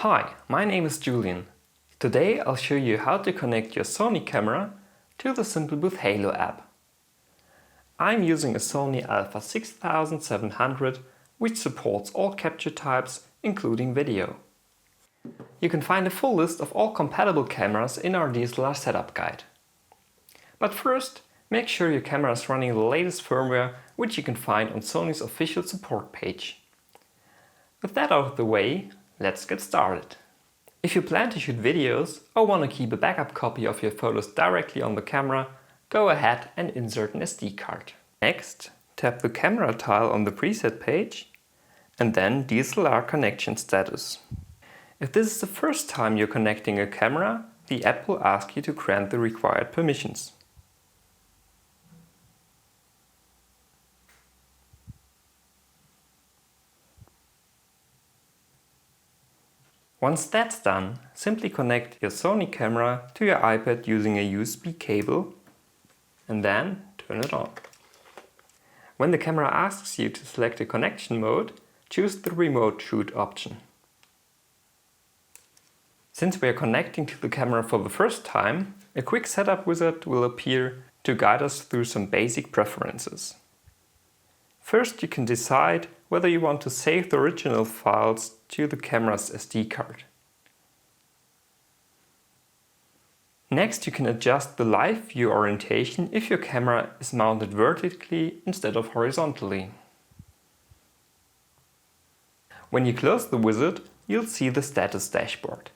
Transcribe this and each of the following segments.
Hi, my name is Julian. Today I'll show you how to connect your Sony camera to the Simple with Halo app. I'm using a Sony Alpha 6700 which supports all capture types including video. You can find a full list of all compatible cameras in our DSLR setup guide. But first, make sure your camera is running the latest firmware which you can find on Sony's official support page. With that out of the way, let's get started. If you plan to shoot videos or want to keep a backup copy of your photos directly on the camera, go ahead and insert an SD card. Next, tap the camera tile on the preset page and then DSLR connection status. If this is the first time you're connecting a camera, the app will ask you to grant the required permissions. Once that's done, simply connect your Sony camera to your iPad using a USB cable and then turn it on. When the camera asks you to select a connection mode, choose the remote shoot option. Since we are connecting to the camera for the first time, a quick setup wizard will appear to guide us through some basic preferences. First, you can decide whether you want to save the original files to the camera's SD card. Next, you can adjust the live view orientation if your camera is mounted vertically instead of horizontally. When you close the wizard, you'll see the status dashboard.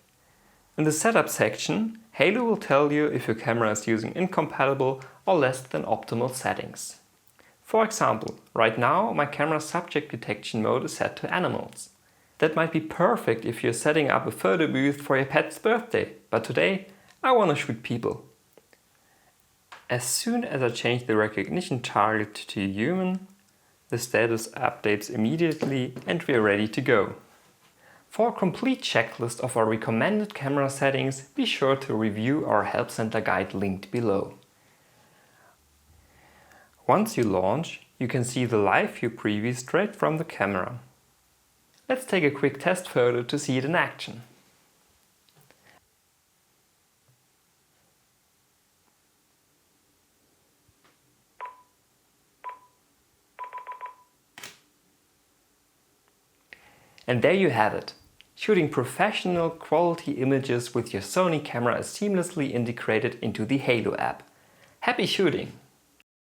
In the setup section, Halo will tell you if your camera is using incompatible or less than optimal settings. For example, right now my camera's subject detection mode is set to animals. That might be perfect if you're setting up a photo booth for your pet's birthday, but today I want to shoot people. As soon as I change the recognition target to human, the status updates immediately and we are ready to go. For a complete checklist of our recommended camera settings, be sure to review our Help Center guide linked below. Once you launch, you can see the live view preview straight from the camera. Let's take a quick test photo to see it in action. And there you have it. Shooting professional quality images with your Sony camera is seamlessly integrated into the Halo app. Happy shooting!